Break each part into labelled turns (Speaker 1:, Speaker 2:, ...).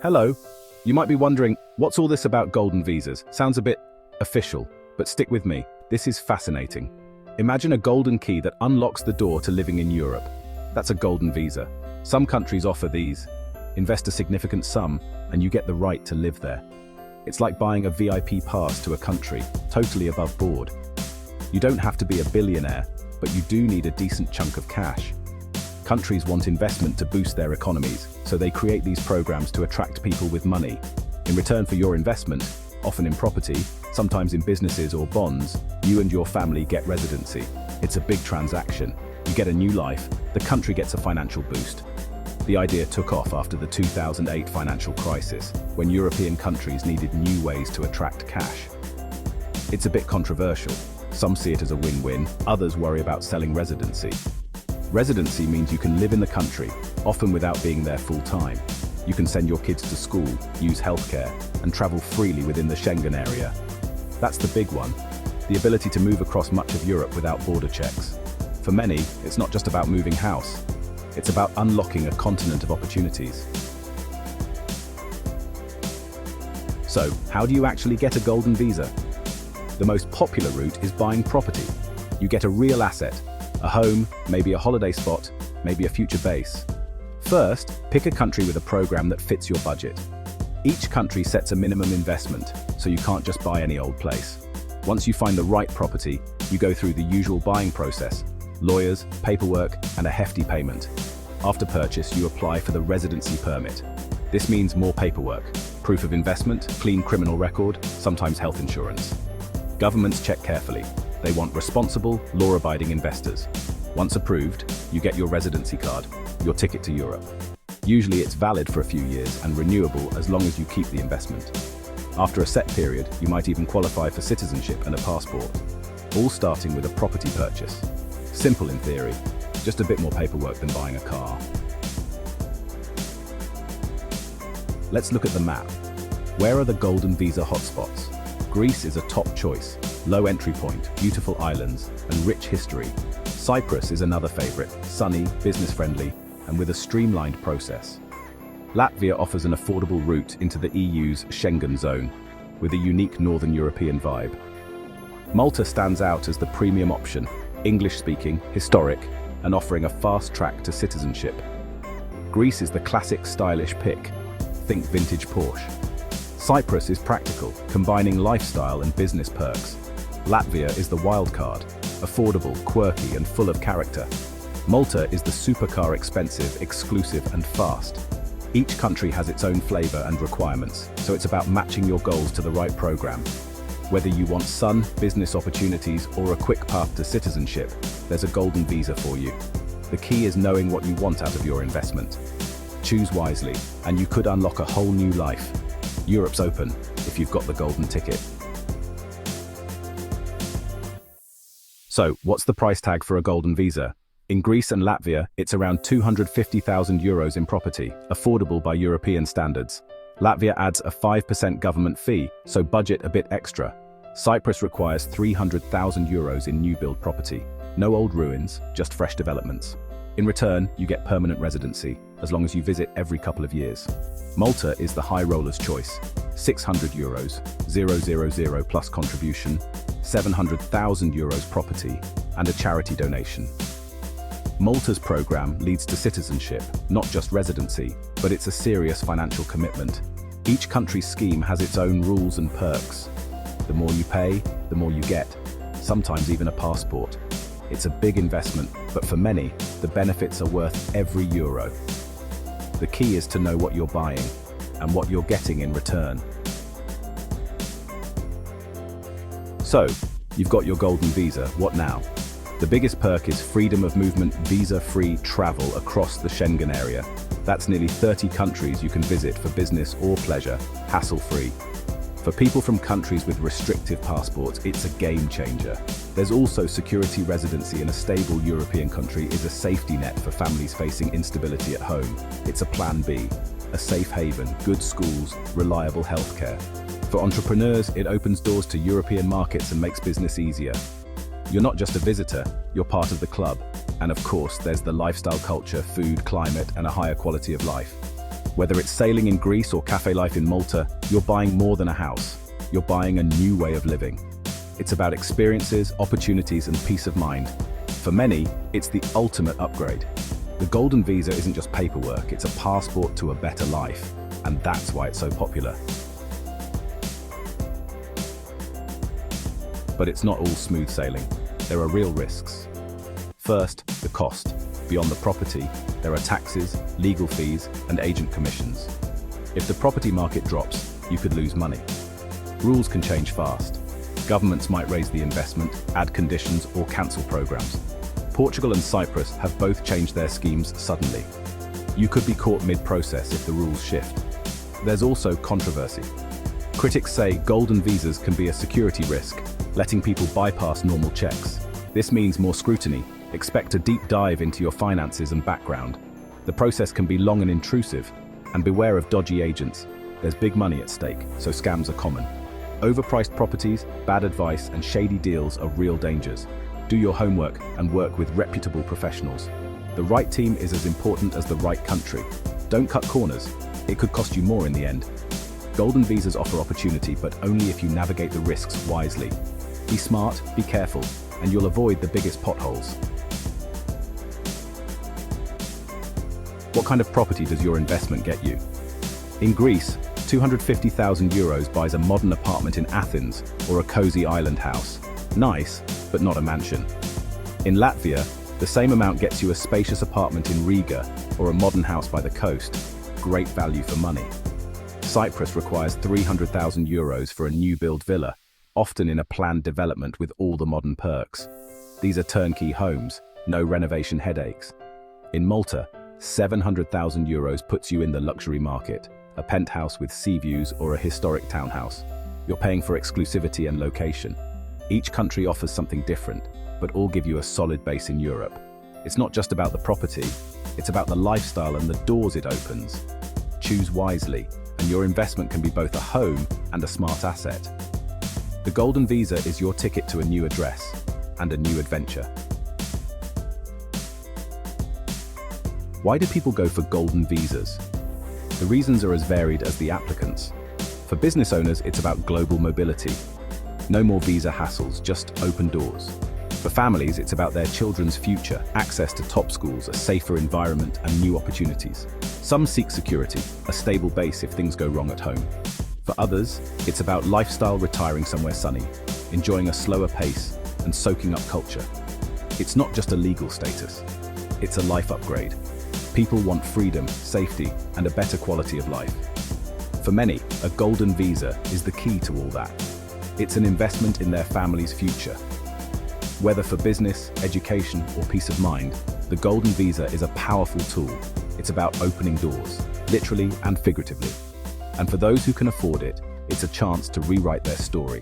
Speaker 1: Hello. You might be wondering, what's all this about golden visas? Sounds a bit official, but stick with me. This is fascinating. Imagine a golden key that unlocks the door to living in Europe. That's a golden visa. Some countries offer these. Invest a significant sum, and you get the right to live there. It's like buying a VIP pass to a country, totally above board. You don't have to be a billionaire, but you do need a decent chunk of cash. Countries want investment to boost their economies, so they create these programs to attract people with money. In return for your investment, often in property, sometimes in businesses or bonds, you and your family get residency. It's a big transaction. You get a new life, the country gets a financial boost. The idea took off after the 2008 financial crisis, when European countries needed new ways to attract cash. It's a bit controversial. Some see it as a win-win, others worry about selling residency. Residency means you can live in the country, often without being there full-time. You can send your kids to school, use healthcare, and travel freely within the Schengen area. That's the big one, the ability to move across much of Europe without border checks. For many, it's not just about moving house. It's about unlocking a continent of opportunities. So, how do you actually get a golden visa? The most popular route is buying property. You get a real asset, a home, maybe a holiday spot, maybe a future base. First, pick a country with a program that fits your budget. Each country sets a minimum investment, so you can't just buy any old place. Once you find the right property, you go through the usual buying process: lawyers, paperwork, and a hefty payment. After purchase, you apply for the residency permit. This means more paperwork, proof of investment, clean criminal record, sometimes health insurance. Governments check carefully. They want responsible, law-abiding investors. Once approved, you get your residency card, your ticket to Europe. Usually it's valid for a few years and renewable as long as you keep the investment. After a set period, you might even qualify for citizenship and a passport, all starting with a property purchase. Simple in theory, just a bit more paperwork than buying a car. Let's look at the map. Where are the golden visa hotspots? Greece is a top choice. Low entry point, beautiful islands, and rich history. Cyprus is another favorite, sunny, business-friendly, and with a streamlined process. Latvia offers an affordable route into the EU's Schengen zone, with a unique Northern European vibe. Malta stands out as the premium option, English-speaking, historic, and offering a fast track to citizenship. Greece is the classic stylish pick, think vintage Porsche. Cyprus is practical, combining lifestyle and business perks. Latvia is the wild card, affordable, quirky, and full of character. Malta is the supercar expensive, exclusive, and fast. Each country has its own flavor and requirements, so it's about matching your goals to the right program. Whether you want sun, business opportunities, or a quick path to citizenship, there's a golden visa for you. The key is knowing what you want out of your investment. Choose wisely, and you could unlock a whole new life. Europe's open if you've got the golden ticket. So, what's the price tag for a golden visa? In Greece and Latvia, it's around €250,000 in property, affordable by European standards. Latvia adds a 5% government fee, so budget a bit extra. Cyprus requires €300,000 in new build property. No old ruins, just fresh developments. In return, you get permanent residency, as long as you visit every couple of years. Malta is the high roller's choice. €600, 000 plus contribution, €700,000 property, and a charity donation. Malta's program leads to citizenship, not just residency, but it's a serious financial commitment. Each country's scheme has its own rules and perks. The more you pay, the more you get, sometimes even a passport. It's a big investment, but for many, the benefits are worth every euro. The key is to know what you're buying and what you're getting in return. So, you've got your golden visa, what now? The biggest perk is freedom of movement, visa-free travel across the Schengen area. That's nearly 30 countries you can visit for business or pleasure, hassle-free. For people from countries with restrictive passports, it's a game changer. There's also security. Residency in a stable European country is a safety net for families facing instability at home. It's a plan B, a safe haven, good schools, reliable healthcare. For entrepreneurs, it opens doors to European markets and makes business easier. You're not just a visitor, you're part of the club. And of course, there's the lifestyle culture, food, climate, and a higher quality of life. Whether it's sailing in Greece or cafe life in Malta, you're buying more than a house. You're buying a new way of living. It's about experiences, opportunities, and peace of mind. For many, it's the ultimate upgrade. The Golden Visa isn't just paperwork, it's a passport to a better life. And that's why it's so popular. But it's not all smooth sailing. There are real risks. First, the cost. Beyond the property, there are taxes, legal fees, and agent commissions. If the property market drops, you could lose money. Rules can change fast. Governments might raise the investment, add conditions, or cancel programs. Portugal and Cyprus have both changed their schemes suddenly. You could be caught mid-process if the rules shift. There's also controversy. Critics say golden visas can be a security risk, letting people bypass normal checks. This means more scrutiny. Expect a deep dive into your finances and background. The process can be long and intrusive, and beware of dodgy agents. There's big money at stake, so scams are common. Overpriced properties, bad advice, and shady deals are real dangers. Do your homework and work with reputable professionals. The right team is as important as the right country. Don't cut corners. It could cost you more in the end. Golden visas offer opportunity, but only if you navigate the risks wisely. Be smart, be careful, and you'll avoid the biggest potholes. What kind of property does your investment get you? In Greece, €250,000 buys a modern apartment in Athens or a cozy island house. Nice, but not a mansion. In Latvia, the same amount gets you a spacious apartment in Riga or a modern house by the coast. Great value for money. Cyprus requires €300,000 for a new build villa, often in a planned development with all the modern perks. These are turnkey homes, no renovation headaches. In Malta, €700,000 puts you in the luxury market, a penthouse with sea views or a historic townhouse. You're paying for exclusivity and location. Each country offers something different, but all give you a solid base in Europe. It's not just about the property, it's about the lifestyle and the doors it opens. Choose wisely, and your investment can be both a home and a smart asset. The Golden Visa is your ticket to a new address and a new adventure. Why do people go for golden visas? The reasons are as varied as the applicants. For business owners, it's about global mobility. No more visa hassles, just open doors. For families, it's about their children's future, access to top schools, a safer environment, and new opportunities. Some seek security, a stable base if things go wrong at home. For others, it's about lifestyle, retiring somewhere sunny, enjoying a slower pace, and soaking up culture. It's not just a legal status, it's a life upgrade. People want freedom, safety, and a better quality of life. For many, a golden visa is the key to all that. It's an investment in their family's future. Whether for business, education, or peace of mind, the Golden Visa is a powerful tool. It's about opening doors, literally and figuratively. And for those who can afford it, it's a chance to rewrite their story.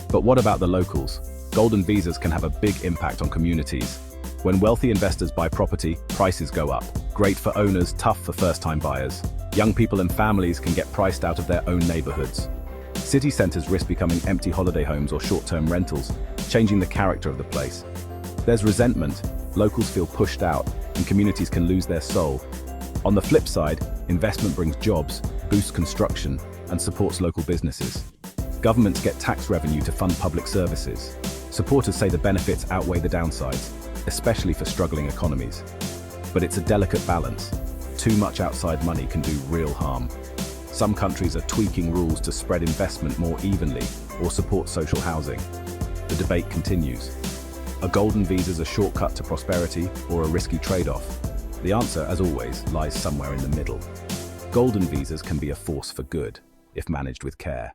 Speaker 1: But what about the locals? Golden visas can have a big impact on communities. When wealthy investors buy property, prices go up. Great for owners, tough for first-time buyers. Young people and families can get priced out of their own neighborhoods. City centers risk becoming empty holiday homes or short-term rentals, changing the character of the place. There's resentment, locals feel pushed out, and communities can lose their soul. On the flip side, investment brings jobs, boosts construction, and supports local businesses. Governments get tax revenue to fund public services. Supporters say the benefits outweigh the downsides, especially for struggling economies. But it's a delicate balance. Too much outside money can do real harm. Some countries are tweaking rules to spread investment more evenly or support social housing. The debate continues. A golden visa is a shortcut to prosperity or a risky trade-off? The answer, as always, lies somewhere in the middle. Golden visas can be a force for good, if managed with care.